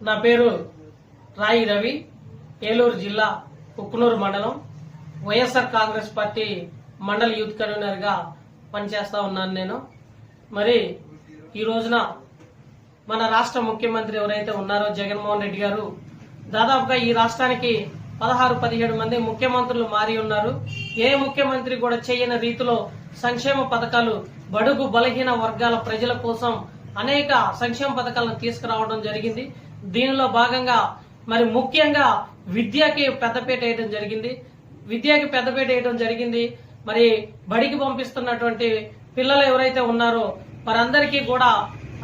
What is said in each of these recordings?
నా పేరు రాయి రవి, ఏలూరు జిల్లా కుక్కునూరు మండలం వైఎస్ఆర్ కాంగ్రెస్ పార్టీ మండల యూత్ కన్వీనర్ గా పనిచేస్తా ఉన్నాను నేను. మరి ఈ రోజున మన రాష్ట్ర ముఖ్యమంత్రి ఎవరైతే ఉన్నారో జగన్మోహన్ రెడ్డి గారు దాదాపుగా ఈ రాష్ట్రానికి 16-17 మంది ముఖ్యమంత్రులు మారి ఉన్నారు. ఏ ముఖ్యమంత్రి కూడా చేయని రీతిలో సంక్షేమ పథకాలు బడుగు బలహీన వర్గాల ప్రజల కోసం అనేక సంక్షేమ పథకాలను తీసుకురావడం జరిగింది. దీనిలో భాగంగా మరి ముఖ్యంగా విద్యకి పెద్దపీట వేయడం జరిగింది. మరి బడికి పంపిస్తున్నటువంటి పిల్లలు ఎవరైతే ఉన్నారో వారందరికీ కూడా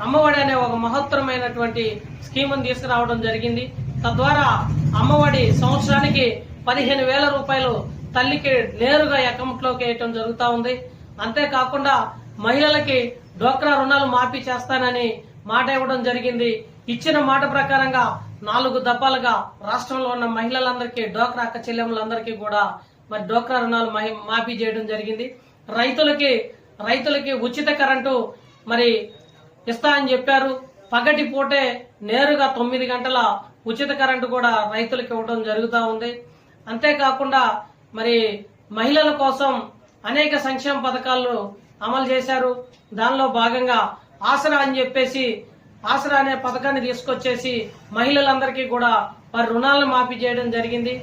అమ్మఒడి అనే ఒక మహత్తరమైనటువంటి స్కీమును తీసుకురావడం జరిగింది. తద్వారా అమ్మఒడి సంవత్సరానికి 15,000 రూపాయలు తల్లికి నేరుగా అకౌంట్ లోకి వేయటం జరుగుతూ ఉంది. అంతేకాకుండా మహిళలకి డ్వాక్రా రుణాలు మాఫీ చేస్తానని మాట ఇవ్వడం జరిగింది. ఇచ్చిన మాట ప్రకారంగా 4 దఫాలుగా రాష్ట్రంలో ఉన్న మహిళలందరికీ డ్వాక్రా అక్క చెల్లెములందరికీ కూడా మరి డ్వాక్రా రుణాలు మాఫీ చేయడం జరిగింది. రైతులకి ఉచిత కరెంటు మరి ఇస్తా అని చెప్పారు. పగటి పూటే నేరుగా 9 గంటల ఉచిత కరెంటు కూడా రైతులకు ఇవ్వడం జరుగుతూ ఉంది. అంతేకాకుండా మరి మహిళల కోసం అనేక సంక్షేమ పథకాలు అమలు చేశారు. దానిలో భాగంగా ఆసరా అని చెప్పేసి ఆసరా అనే పథకాన్ని తీసుకొచ్చేసి మహిళలందరికీ కూడా వారి రుణాలను మాఫీ చేయడం జరిగింది.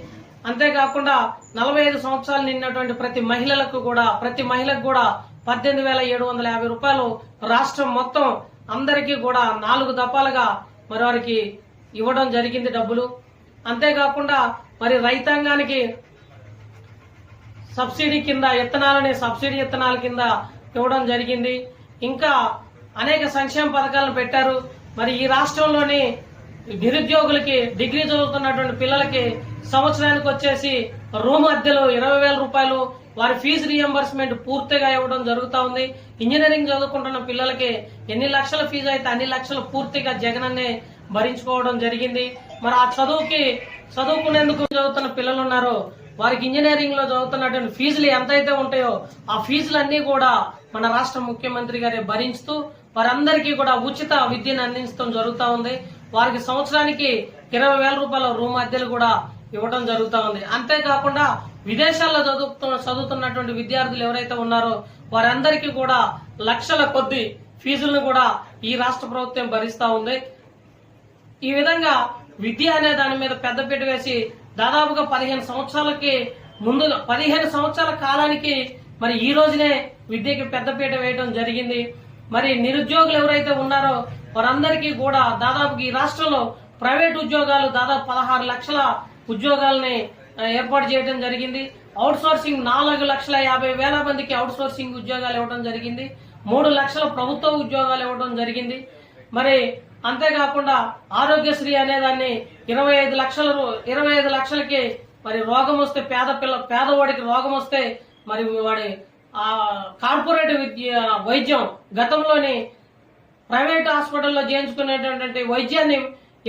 అంతేకాకుండా 45 సంవత్సరాలు నిన్నటువంటి ప్రతి మహిళకు కూడా 18,750 రూపాయలు రాష్ట్రం మొత్తం అందరికీ కూడా 4 దఫాలుగా మరి వారికి ఇవ్వడం జరిగింది డబ్బులు. అంతేకాకుండా మరి రైతాంగానికి సబ్సిడీ కింద సబ్సిడీ విత్తనాల కింద ఇవ్వడం జరిగింది. ఇంకా అనేక సంక్షేమ పథకాలను పెట్టారు. మరి ఈ రాష్ట్రంలోని నిరుద్యోగులకి డిగ్రీ చదువుతున్నటువంటి పిల్లలకి సంవత్సరానికి వచ్చేసి రూమ్ అద్దెలు 20,000 రూపాయలు, వారి ఫీజు రియంబర్స్మెంట్ పూర్తిగా ఇవ్వడం జరుగుతూ ఉంది. ఇంజనీరింగ్ చదువుకుంటున్న పిల్లలకి ఎన్ని లక్షల ఫీజు అయితే అన్ని లక్షలు పూర్తిగా జగనన్నే భరించుకోవడం జరిగింది. మరి ఆ చదువుకునేందుకు చదువుతున్న పిల్లలు ఉన్నారో వారికి ఇంజనీరింగ్ లో చదువుతున్నటువంటి ఫీజులు ఎంతైతే ఉంటాయో ఆ ఫీజులన్నీ కూడా మన రాష్ట్ర ముఖ్యమంత్రి గారే భరిస్తూ వారందరికీ కూడా ఉచిత విద్యను అందించడం జరుగుతూ ఉంది. వారికి సంవత్సరానికి 20,000 రూపాయల రూమ్ అద్దెలు కూడా ఇవ్వడం జరుగుతూ ఉంది. అంతేకాకుండా విదేశాల్లో చదువుతున్నటువంటి విద్యార్థులు ఎవరైతే ఉన్నారో వారందరికీ కూడా లక్షల కొద్ది ఫీజులను కూడా ఈ రాష్ట్ర ప్రభుత్వం భరిస్తా ఉంది. ఈ విధంగా విద్య అనే దాని మీద పెద్దపీట వేసి దాదాపుగా 15 సంవత్సరాల కాలానికి మరి ఈ రోజునే విద్యకి పెద్దపీట వేయడం జరిగింది. మరి నిరుద్యోగులు ఎవరైతే ఉన్నారో వారందరికీ కూడా దాదాపు ఈ రాష్ట్రంలో ప్రైవేట్ ఉద్యోగాలు దాదాపు 16 లక్షల ఉద్యోగాలని ఏర్పాటు చేయడం జరిగింది. అవుట్ సోర్సింగ్ 4,50,000 మందికి అవుట్ సోర్సింగ్ ఉద్యోగాలు ఇవ్వడం జరిగింది. 3 లక్షల ప్రభుత్వ ఉద్యోగాలు ఇవ్వడం జరిగింది. మరి అంతేకాకుండా ఆరోగ్యశ్రీ అనేదాన్ని 25 లక్షలకి మరి రోగం వస్తే పేదవాడికి రోగం వస్తే మరి వాడి కార్పొరేట్ వైద్యం గతంలోని ప్రైవేట్ హాస్పిటల్లో చేయించుకునేటటువంటి వైద్యాన్ని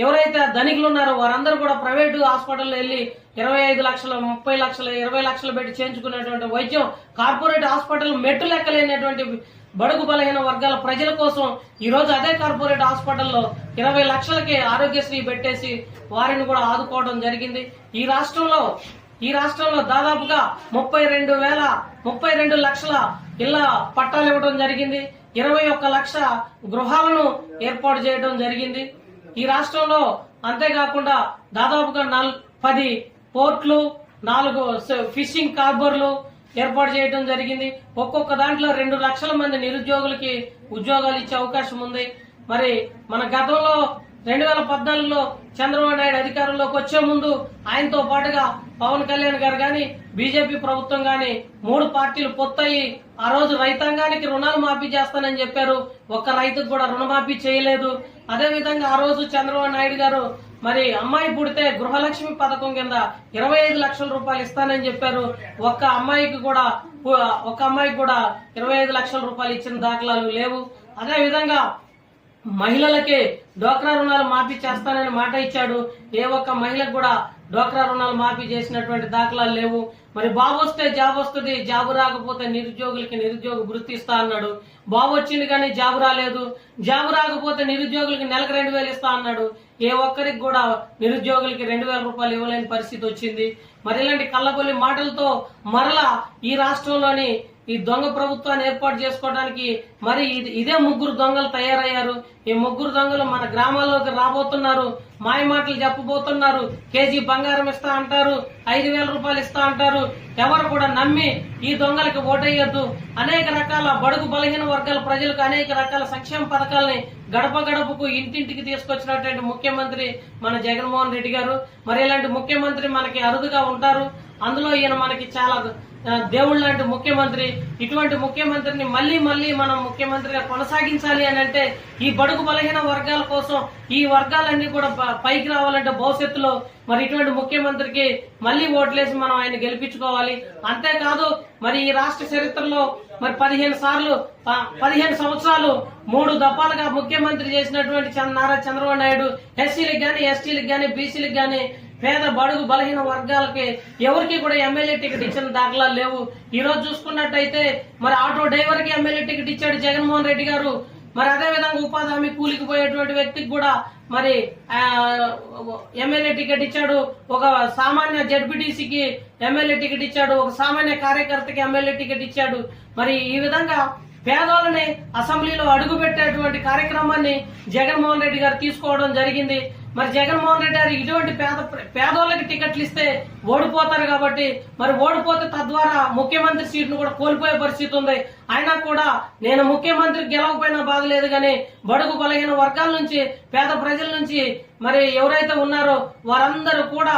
ఎవరైతే ధనికులు ఉన్నారో వారందరూ కూడా ప్రైవేటు హాస్పిటల్లో వెళ్లి 25 లక్షలు 30 లక్షలు 20 లక్షలు పెట్టి చేయించుకునేటువంటి వైద్యం కార్పొరేట్ హాస్పిటల్ మెట్టు లెక్కలేనటువంటి బడుగు బలహీన వర్గాల ప్రజల కోసం ఈ రోజు అదే కార్పొరేట్ హాస్పిటల్లో 20 లక్షలకి ఆరోగ్యశ్రీ పెట్టేసి వారిని కూడా ఆదుకోవడం జరిగింది. ఈ రాష్ట్రంలో దాదాపుగా 32 లక్షల ఇళ్ల పట్టాలు ఇవ్వడం జరిగింది. 21 లక్ష గృహాలను ఏర్పాటు చేయడం జరిగింది. ఈ రాష్ట్రంలో అంతేకాకుండా దాదాపుగా 10 పోర్ట్లు, 4 ఫిషింగ్ హార్బర్లు ఏర్పాటు చేయడం జరిగింది. ఒక్కొక్క దాంట్లో 2 లక్షల మంది నిరుద్యోగులకి ఉద్యోగాలు ఇచ్చే అవకాశం ఉంది. మరి మన గతంలో 2014లో చంద్రబాబు నాయుడు అధికారంలోకి వచ్చే ముందు ఆయనతో పాటుగా పవన్ కళ్యాణ్ గారు గాని బీజేపీ ప్రభుత్వం గాని 3 పార్టీలు పొత్తయి ఆ రోజు రైతాంగానికి రుణాలు మాఫీ చేస్తానని చెప్పారు. ఒక్క రైతుకు కూడా రుణమాఫీ చేయలేదు. అదే విధంగా ఆ రోజు చంద్రబాబు నాయుడు గారు మరి అమ్మాయి పుడితే గృహలక్ష్మి పథకం కింద 25 లక్షల రూపాయలు ఇస్తానని చెప్పారు. ఒక్క అమ్మాయికి కూడా 25 లక్షల రూపాయలు ఇచ్చిన దాఖలాలు లేవు. అదే విధంగా మహిళలకి డ్వాక్రా రుణాలు మాఫీ చేస్తానని మాట ఇచ్చాడు. ఏ ఒక్క మహిళకు కూడా డ్వాక్రా రుణాలు మాఫీ చేసినటువంటి దాఖలాలు లేవు. మరి బాబు వస్తే జాబ్ వస్తుంది, జాబు రాకపోతే నిరుద్యోగులకి నిరుద్యోగ వృత్తి ఇస్తా అన్నాడు. బాబు వచ్చింది కానీ జాబు రాలేదు. జాబు రాకపోతే నిరుద్యోగులకి నెలకు 2,000 ఇస్తా అన్నాడు. ఏ ఒక్కరికి కూడా నిరుద్యోగులకి 2,000 రూపాయలు ఇవ్వలేని పరిస్థితి వచ్చింది. మరి ఇలాంటి కళ్ళబొల్లి మాటలతో మరలా ఈ రాష్ట్రంలోని ఈ దొంగ ప్రభుత్వాన్ని ఏర్పాటు చేసుకోవడానికి మరి ఇదే ముగ్గురు దొంగలు తయారయ్యారు. ఈ ముగ్గురు దొంగలు మన గ్రామాల్లోకి రాబోతున్నారు, మాయ మాటలు చెప్పబోతున్నారు. కేజీ బంగారం ఇస్తా అంటారు, 5,000 రూపాయలు ఇస్తా అంటారు. ఎవరు కూడా నమ్మి ఈ దొంగలకి ఓటేయొద్దు. అనేక రకాల బడుగు బలహీన వర్గాల ప్రజలకు అనేక రకాల సంక్షేమ పథకాలని గడప గడపకు ఇంటింటికి తీసుకొచ్చినటువంటి ముఖ్యమంత్రి మన జగన్మోహన్ రెడ్డి గారు. మరి ఇలాంటి ముఖ్యమంత్రి మనకి అరుదుగా ఉంటారు. అందులో ఈయన మనకి చాలా దేవుళ్ళ లాంటి ముఖ్యమంత్రి. ఇటువంటి ముఖ్యమంత్రిని మళ్లీ మనం ముఖ్యమంత్రిగా కొనసాగించాలి అని అంటే ఈ బడుగు బలహీన వర్గాల కోసం ఈ వర్గాలన్నీ కూడా పైకి రావాలంటే భవిష్యత్తులో మరి ఇటువంటి ముఖ్యమంత్రికి మళ్లీ ఓట్లేసి మనం ఆయన గెలిపించుకోవాలి. అంతేకాదు మరి ఈ రాష్ట్ర చరిత్రలో మరి 15 సంవత్సరాలు 3 దఫాలుగా ముఖ్యమంత్రి చేసినటువంటి నారా చంద్రబాబు నాయుడు ఎస్సీలకు గాని, ఎస్టీలకు గాని, బీసీలకు గాని, పేద బడుగు బలహీన వర్గాలకి ఎవరికి కూడా ఎమ్మెల్యే టికెట్ ఇచ్చిన దాఖలాలు లేవు. ఈ రోజు చూసుకున్నట్టయితే మరి ఆటో డ్రైవర్ కి ఎమ్మెల్యే టికెట్ ఇచ్చాడు జగన్మోహన్ రెడ్డి గారు. మరి అదే విధంగా ఉపాధి హామీ కూలికి పోయేటువంటి వ్యక్తికి కూడా మరి ఎమ్మెల్యే టికెట్ ఇచ్చాడు. ఒక సామాన్య జడ్పీటీసీకి ఎమ్మెల్యే టికెట్ ఇచ్చాడు. ఒక సామాన్య కార్యకర్తకి ఎమ్మెల్యే టికెట్ ఇచ్చాడు. మరి ఈ విధంగా పేదోళ్ళని అసెంబ్లీలో అడుగు పెట్టేటువంటి కార్యక్రమాన్ని జగన్మోహన్ రెడ్డి గారు తీసుకోవడం జరిగింది. మరి జగన్మోహన్ రెడ్డి గారు ఇటువంటి పేదోళ్ళకి టికెట్లు ఇస్తే ఓడిపోతారు కాబట్టి మరి ఓడిపోతే తద్వారా ముఖ్యమంత్రి సీట్ను కూడా కోల్పోయే పరిస్థితి ఉంది. అయినా కూడా నేను ముఖ్యమంత్రి గెలవకపోయినా బాధ లేదు కానీ బడుగు బలహీన వర్గాల నుంచి, పేద ప్రజల నుంచి మరి ఎవరైతే ఉన్నారో వారందరూ కూడా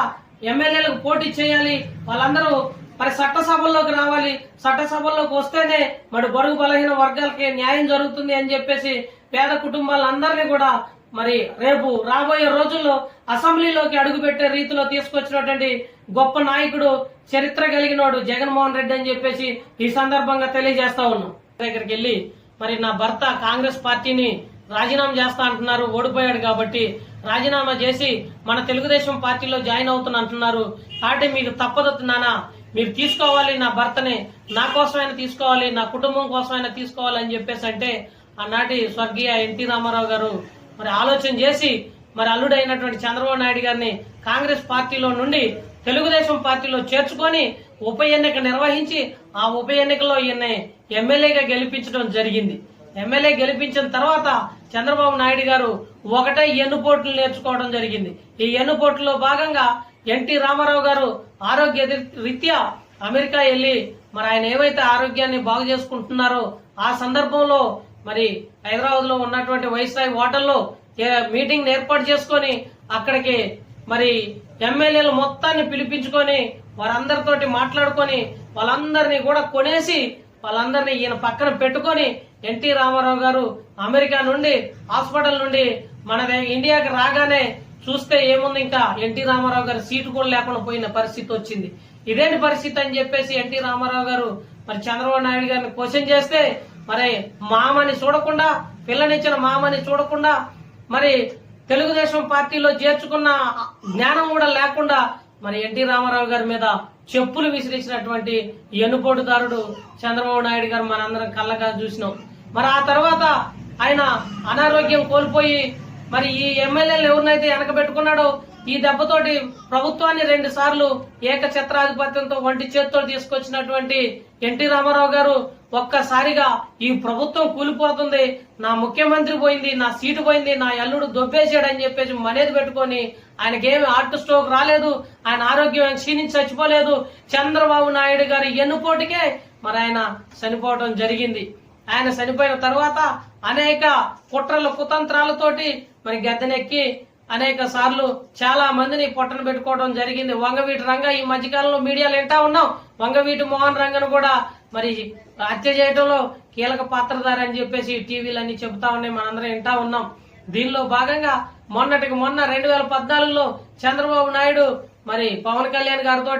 ఎమ్మెల్యేలకు పోటీ చేయాలి. వాళ్ళందరూ మరి చట్టసభల్లోకి రావాలి. చట్టసభల్లోకి వస్తేనే మరి బడుగు బలహీన వర్గాలకి న్యాయం జరుగుతుంది అని చెప్పేసి పేద కుటుంబాలందరినీ కూడా మరి రేపు రాబోయే రోజుల్లో అసెంబ్లీలోకి అడుగు పెట్టే రీతిలో తీసుకొచ్చినటువంటి గొప్ప నాయకుడు, చరిత్ర కలిగినోడు జగన్మోహన్ రెడ్డి అని చెప్పేసి ఈ సందర్భంగా తెలియజేస్తా ఉన్నాం. దగ్గరికి వెళ్లి మరి నా భర్త కాంగ్రెస్ పార్టీని రాజీనామా చేస్తా అంటున్నారు, ఓడిపోయాడు కాబట్టి రాజీనామా చేసి మన తెలుగుదేశం పార్టీలో జాయిన్ అవుతున్నా అంటున్నారు. కాబట్టి మీకు తప్పదు నాన్న, మీరు తీసుకోవాలి, నా భర్తని నా కోసమైనా తీసుకోవాలి, నా కుటుంబం కోసమైనా తీసుకోవాలి అని చెప్పేసి అంటే ఆనాటి స్వర్గీయ ఎన్టీ రామారావు గారు మరి ఆలోచన చేసి మరి అల్లుడైనటువంటి చంద్రబాబు నాయుడు గారిని కాంగ్రెస్ పార్టీలో నుండి తెలుగుదేశం పార్టీలో చేర్చుకొని ఉప ఎన్నిక నిర్వహించి ఆ ఉప ఎన్నికలో ఈయన్ని ఎమ్మెల్యేగా గెలిపించడం జరిగింది. ఎమ్మెల్యే గెలిపించిన తర్వాత చంద్రబాబు నాయుడు గారు ఒకటే ఎన్నుపోట్లు నేర్చుకోవడం జరిగింది. ఈ ఎన్నుపోట్లలో భాగంగా ఎన్టీ రామారావు గారు ఆరోగ్య రీత్యా అమెరికా వెళ్లి మరి ఆయన ఏవైతే ఆరోగ్యాన్ని బాగు చేసుకుంటున్నారో ఆ సందర్భంలో మరి హైదరాబాద్ లో ఉన్నటువంటి వైస్రాయ్ హోటల్లో మీటింగ్ ఏర్పాటు చేసుకొని అక్కడికి మరి ఎమ్మెల్యేలు మొత్తాన్ని పిలిపించుకొని వారందరితోటి మాట్లాడుకొని వాళ్ళందరినీ కూడా కొనేసి వాళ్ళందరినీ ఈయన పక్కన పెట్టుకొని ఎన్టీ రామారావు గారు అమెరికా నుండి హాస్పిటల్ నుండి మన ఇండియాకి రాగానే చూస్తే ఏముంది, ఇంకా ఎన్టీ రామారావు గారి సీటు కూడా లేకుండా పోయిన పరిస్థితి వచ్చింది. ఇదేంటి పరిస్థితి అని చెప్పేసి ఎన్టీ రామారావు గారు మరి చంద్రబాబు నాయుడు గారిని క్వశ్చన్ చేస్తే మరి మామని చూడకుండా, పిల్లనిచ్చిన మామని చూడకుండా మరి తెలుగుదేశం పార్టీలో చేర్చుకున్న జ్ఞానం కూడా లేకుండా మరి ఎన్టీ రామారావు గారి మీద చెప్పులు విసిరేసినటువంటి ఎన్నుపోటుదారుడు చంద్రబాబు నాయుడు గారు మనందరం కళ్ళగా చూసినాం. మరి ఆ తర్వాత ఆయన అనారోగ్యం కోల్పోయి మరి ఈ ఎమ్మెల్యేలు ఎవరినైతే వెనకబెట్టుకున్నాడో ఈ దెబ్బతోటి ప్రభుత్వాన్ని 2 సార్లు ఏకఛత్రాధిపత్యంతో వంటి చేతితో తీసుకొచ్చినటువంటి ఎన్టీ రామారావు గారు ఒక్కసారిగా ఈ ప్రభుత్వం కూలిపోతుంది, నా ముఖ్యమంత్రి పోయింది, నా సీటు పోయింది, నా అల్లుడు దొబ్బేసాడని చెప్పేసి మనేది పెట్టుకొని ఆయనకేమి హార్ట్ స్ట్రోక్ రాలేదు, ఆయన ఆరోగ్యం క్షీణించి చచ్చిపోలేదు. చంద్రబాబు నాయుడు గారి ఎన్నుపోటుకే మరి ఆయన చనిపోవడం జరిగింది. ఆయన చనిపోయిన తర్వాత అనేక కుట్రలు కుతంత్రాలతోటి మరి గద్దెనెక్కి అనేక సార్లు చాలా మందిని పొట్టన పెట్టుకోవడం జరిగింది. వంగవీటి రంగ ఈ మధ్యకాలంలో మీడియాలో వింటా ఉన్నాం, వంగవీటి మోహన్ రంగను కూడా మరి హత్య చేయడంలో కీలక పాత్రధారి అని చెప్పేసి టీవీలన్నీ చెబుతా ఉన్నాయి, మనందరం వింటా ఉన్నాం. దీనిలో భాగంగా మొన్న 2014లో చంద్రబాబు నాయుడు మరి పవన్ కళ్యాణ్ గారితో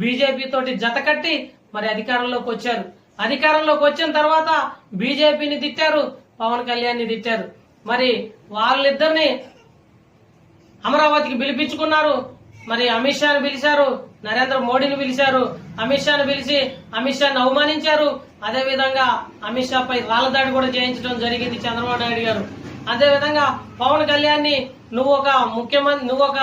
బీజేపీ తోటి జత కట్టి మరి అధికారంలోకి వచ్చారు. అధికారంలోకి వచ్చిన తర్వాత బీజేపీని తిట్టారు, పవన్ కళ్యాణ్ ని తిట్టారు. మరి వాళ్ళిద్దరిని అమరావతికి పిలిపించుకున్నారు. మరి అమిత్ షాను పిలిచారు, నరేంద్ర మోడీని పిలిచారు. అమిత్ షాను పిలిచి అమిత్ షాను అవమానించారు. అదే విధంగా అమిత్ షా పై రాళ్లదాడి కూడా చేయించడం జరిగింది చంద్రబాబు నాయుడు గారు. అదే విధంగా పవన్ కళ్యాణ్ ని నువ్వు ఒక ముఖ్యమంత్రి, నువ్వు ఒక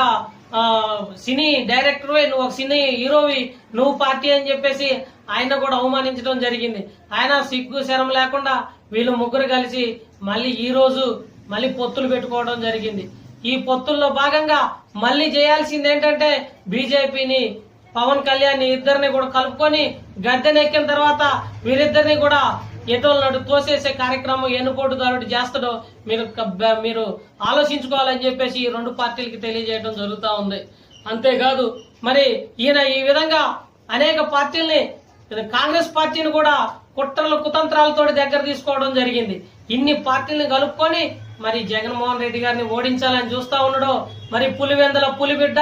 సినీ డైరెక్టర్వే, నువ్వు ఒక సినీ హీరోవి, నువ్వు పార్టీ అని చెప్పేసి ఆయన కూడా అవమానించడం జరిగింది. ఆయన సిగ్గు శరం లేకుండా వీళ్ళు ముగ్గురు కలిసి మళ్ళీ ఈ రోజు మళ్ళీ పొత్తులు పెట్టుకోవడం జరిగింది. ఈ పొత్తుల్లో భాగంగా మళ్ళీ చేయాల్సింది ఏంటంటే బీజేపీని, పవన్ కళ్యాణ్ ఇద్దరిని కూడా కలుపుకొని గద్దెనెక్కిన తర్వాత వీరిద్దరిని కూడా ఎటోళ్ళను తోసేసే కార్యక్రమం ఎన్నుకోటుదారుడు చేస్తాడో మీరు ఆలోచించుకోవాలని చెప్పేసి ఈ రెండు పార్టీలకి తెలియజేయడం జరుగుతూ ఉంది. అంతేకాదు మరి ఈయన ఈ విధంగా అనేక పార్టీల్ని, కాంగ్రెస్ పార్టీని కూడా కుట్రలు కుతంత్రాలతో దగ్గర తీసుకోవడం జరిగింది. ఇన్ని పార్టీలను కలుపుకొని మరి జగన్మోహన్ రెడ్డి గారిని ఓడించాలని చూస్తా ఉన్నాడు. మరి పులివెందుల పులిబిడ్డ,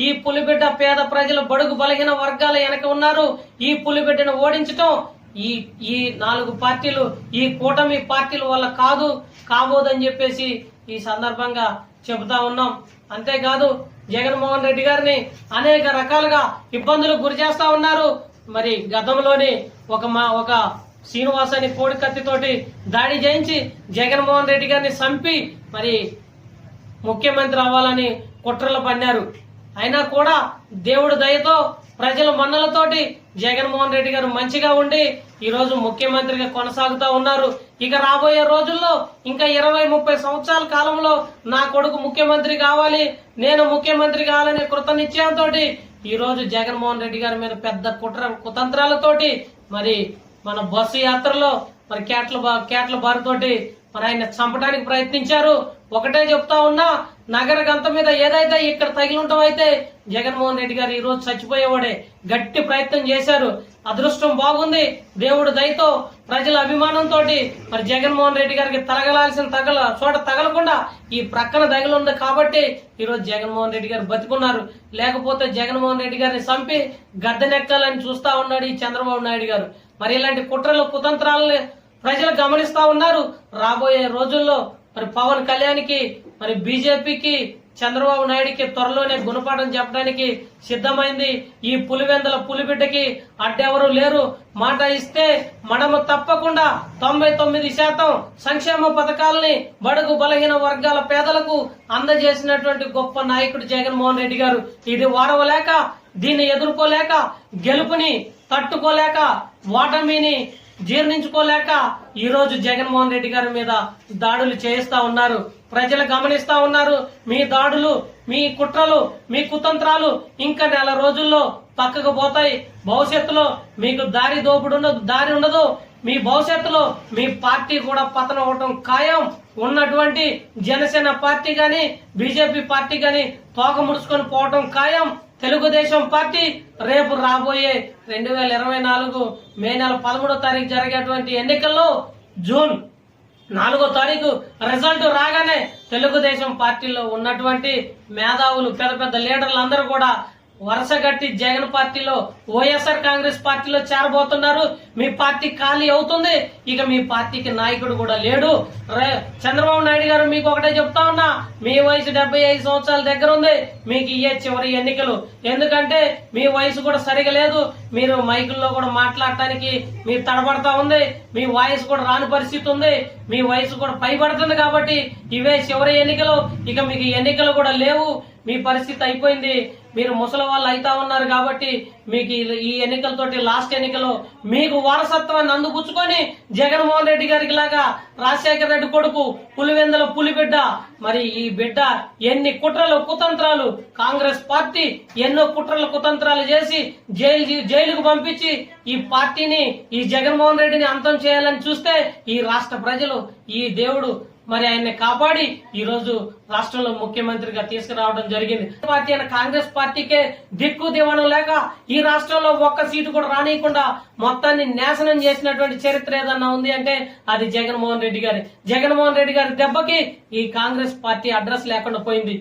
ఈ పులిబిడ్డ పేద ప్రజల బడుగు బలహీన వర్గాల వెనక ఉన్నారు. ఈ పులిబిడ్డను ఓడించటం ఈ 4 పార్టీలు, ఈ కూటమి పార్టీల వల్ల కాబోదని చెప్పేసి ఈ సందర్భంగా చెబుతా ఉన్నాం. అంతేకాదు జగన్మోహన్ రెడ్డి గారిని అనేక రకాలుగా ఇబ్బందులకు గురి చేస్తా ఉన్నారు. మరి గతంలోని ఒక శ్రీనివాస్ అని కోడి కత్తితోటి దాడి చేయించి జగన్మోహన్ రెడ్డి గారిని చంపి మరి ముఖ్యమంత్రి అవ్వాలని కుట్రలు పన్నారు. అయినా కూడా దేవుడి దయతో ప్రజల మన్నలతోటి జగన్మోహన్ రెడ్డి గారు మంచిగా ఉండి ఈ రోజు ముఖ్యమంత్రిగా కొనసాగుతా ఉన్నారు. ఇక రాబోయే రోజుల్లో ఇంకా 20-30 సంవత్సరాల కాలంలో నా కొడుకు ముఖ్యమంత్రి కావాలి, నేను ముఖ్యమంత్రి కావాలనే కృతనిశ్చయంతో ఈ రోజు జగన్మోహన్ రెడ్డి గారి మీద పెద్ద కుతంత్రాలతోటి మరి మన బస్సు యాత్రలో మరి కేట్ల బారుతోటి మరి ఆయన చంపడానికి ప్రయత్నించారు. ఒకటే చెప్తా ఉన్నా, నగర గంత మీద ఏదైతే ఇక్కడ తగిలి ఉంటాం అయితే జగన్మోహన్ రెడ్డి గారు ఈ రోజు చచ్చిపోయేవాడే. గట్టి ప్రయత్నం చేశారు. అదృష్టం బాగుంది, దేవుడు దయతో ప్రజల అభిమానంతో మరి జగన్మోహన్ రెడ్డి గారికి తగలాల్సిన చోట తగలకుండా ఈ ప్రక్కన తగిలింది కాబట్టి ఈ రోజు జగన్మోహన్ రెడ్డి గారు బతికున్నారు. లేకపోతే జగన్మోహన్ రెడ్డి గారిని చంపి గద్దెనెక్కాలని చూస్తా ఉన్నాడు ఈ చంద్రబాబు నాయుడు గారు. మరి ఇలాంటి కుట్రలు కుతంత్రాలని ప్రజలు గమనిస్తా ఉన్నారు. రాబోయే రోజుల్లో మరి పవన్ కళ్యాణ్కి, మరి బీజేపీకి, చంద్రబాబు నాయుడికి త్వరలోనే గుణపాఠం చెప్పడానికి సిద్ధమైంది. ఈ పులివెందుల పులిబిడ్డకి అడ్డెవరూ లేరు. మాట ఇస్తే మడమ తప్పకుండా 99% సంక్షేమ పథకాలని బడుగు బలహీన వర్గాల పేదలకు అందజేసినటువంటి గొప్ప నాయకుడు జగన్మోహన్ రెడ్డి గారు. ఇది వాడవలేక, దీన్ని ఎదుర్కోలేక, గెలుపుని తట్టుకోలేక, ఓటమిని జీర్ణించుకోలేక ఈ రోజు జగన్మోహన్ రెడ్డి గారి మీద దాడులు చేయిస్తా ఉన్నారు. ప్రజలు గమనిస్తా ఉన్నారు. మీ దాడులు, మీ కుట్రలు, మీ కుతంత్రాలు ఇంకా నెల రోజుల్లో పక్కకు పోతాయి. భవిష్యత్తులో మీకు దారి ఉండదు. మీ భవిష్యత్తులో మీ పార్టీ కూడా పతనం అవటం ఖాయం. ఉన్నటువంటి జనసేన పార్టీ గాని, బీజేపీ పార్టీ గాని తోక ముడుచుకొని పోవటం ఖాయం. తెలుగుదేశం పార్టీ రేపు రాబోయే 2024 మే నెల 13వ తారీఖు జరిగేటువంటి ఎన్నికల్లో జూన్ 4వ తారీఖు రిజల్ట్ రాగానే తెలుగుదేశం పార్టీలో ఉన్నటువంటి మేధావులు, పెద్ద లీడర్లు అందరూ కూడా వరుసగట్టి జగన్ పార్టీలో, వైఎస్ఆర్ కాంగ్రెస్ పార్టీలో చేరబోతున్నారు. మీ పార్టీ ఖాళీ అవుతుంది. ఇక మీ పార్టీకి నాయకుడు కూడా లేడు. చంద్రబాబు నాయుడు గారు మీకు ఒకటే చెప్తా ఉన్నా, మీ వయసు 75 సంవత్సరాల దగ్గర ఉంది. మీకు ఇయ్యే చివరి ఎన్నికలు. ఎందుకంటే మీ వయసు కూడా సరిగా లేదు. మీరు మైకుల్లో కూడా మాట్లాడటానికి మీరు తడబడతా ఉంది. మీ వాయిస్ కూడా రాని పరిస్థితి ఉంది. మీ వయసు కూడా పైబడుతుంది. కాబట్టి ఇవే చివరి ఎన్నికలు. ఇక మీకు ఎన్నికలు కూడా లేవు. మీ పరిస్థితి అయిపోయింది. మీరు ముసలి వాళ్ళు అయితా ఉన్నారు కాబట్టి మీకు ఈ ఎన్నికలతోటి లాస్ట్ ఎన్నికలో మీకు వారసత్వాన్ని అందిపుచ్చుకొని జగన్మోహన్ రెడ్డి గారికి లాగా రాజశేఖర రెడ్డి కొడుకు పులివెందుల పులిబిడ్డ, మరి ఈ బిడ్డ ఎన్ని కుట్రలు కుతంత్రాలు, కాంగ్రెస్ పార్టీ ఎన్నో కుట్రలు కుతంత్రాలు చేసి జైలుకు పంపించి ఈ పార్టీని, ఈ జగన్మోహన్ రెడ్డిని అంతం చేయాలని చూస్తే ఈ రాష్ట్ర ప్రజలు, ఈ దేవుడు మరి ఆయన్ని కాపాడి ఈ రోజు రాష్ట్రంలో ముఖ్యమంత్రిగా తీసుకురావడం జరిగింది. పార్టీ అయిన కాంగ్రెస్ పార్టీకే దిక్కు దివాణం లేక ఈ రాష్ట్రంలో ఒక్క సీటు కూడా రానియకుండా మొత్తాన్ని నాశనం చేసినటువంటి చరిత్ర ఏదన్నా ఉంది అంటే అది జగన్మోహన్ రెడ్డి గారి. జగన్మోహన్ రెడ్డి గారి దెబ్బకి ఈ కాంగ్రెస్ పార్టీ అడ్రస్ లేకుండా పోయింది.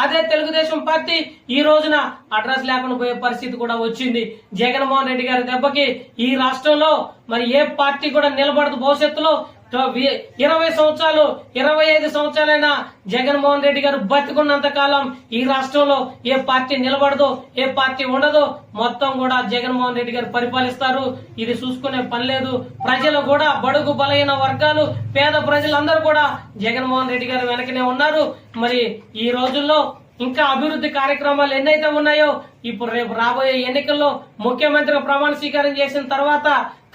అదే తెలుగుదేశం పార్టీ ఈ రోజున అడ్రస్ లేకుండా పోయే పరిస్థితి కూడా వచ్చింది. జగన్మోహన్ రెడ్డి గారి దెబ్బకి ఈ రాష్ట్రంలో మరి ఏ పార్టీ కూడా నిలబడదు. భవిష్యత్తులో 20 సంవత్సరాలు 25 సంవత్సరాలైనా జగన్మోహన్ రెడ్డి గారు బతికున్నంత కాలం ఈ రాష్ట్రంలో ఏ పార్టీ నిలబడదు, ఏ పార్టీ ఉండదు, మొత్తం కూడా జగన్మోహన్ రెడ్డి గారు పరిపాలిస్తారు. ఇది చూసుకునే పని లేదు. ప్రజలు కూడా బడుగు బలహీన వర్గాలు, పేద ప్రజలందరూ కూడా జగన్మోహన్ రెడ్డి గారు వెనకనే ఉన్నారు. మరి ఈ రోజుల్లో ఇంకా అభివృద్ధి కార్యక్రమాలు ఎన్నైతే ఉన్నాయో ఇప్పుడు రేపు రాబోయే ఎన్నికల్లో ముఖ్యమంత్రి ప్రమాణ స్వీకారం చేసిన తర్వాత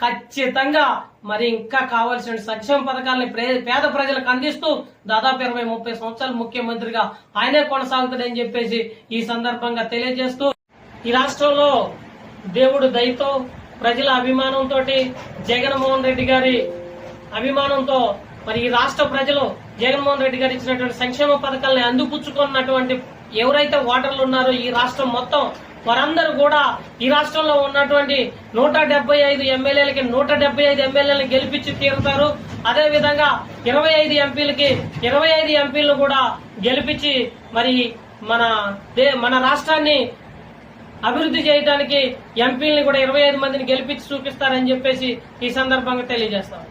ఖచ్చితంగా మరి ఇంకా కావాల్సిన సంక్షేమ పథకాలని పేద ప్రజలకు అందిస్తూ దాదాపు 20-30 సంవత్సరాలు ముఖ్యమంత్రిగా ఆయనే కొనసాగుతాడని చెప్పేసి ఈ సందర్భంగా తెలియజేస్తూ, ఈ రాష్ట్రంలో దేవుడు దయతో ప్రజల అభిమానంతో జగన్మోహన్ రెడ్డి గారి అభిమానంతో మరి ఈ రాష్ట్ర ప్రజలు జగన్మోహన్ రెడ్డి గారు ఇచ్చినటువంటి సంక్షేమ పథకాలని అందిపుచ్చుకున్నటువంటి ఎవరైతే ఓటర్లు ఉన్నారో ఈ రాష్ట్రం మొత్తం వారందరూ కూడా ఈ రాష్ట్రంలో ఉన్నటువంటి 175 ఎమ్మెల్యేలకి 175 ఎమ్మెల్యేలను గెలిపించి తీరుతారు. అదే విధంగా 25 ఎంపీలకి 25 ఎంపీలను కూడా గెలిపించి మరి మన రాష్ట్రాన్ని అభివృద్ధి చేయడానికి ఎంపీలను కూడా 25 మందిని గెలిపించి చూపిస్తారని చెప్పేసి ఈ సందర్భంగా తెలియజేస్తాం.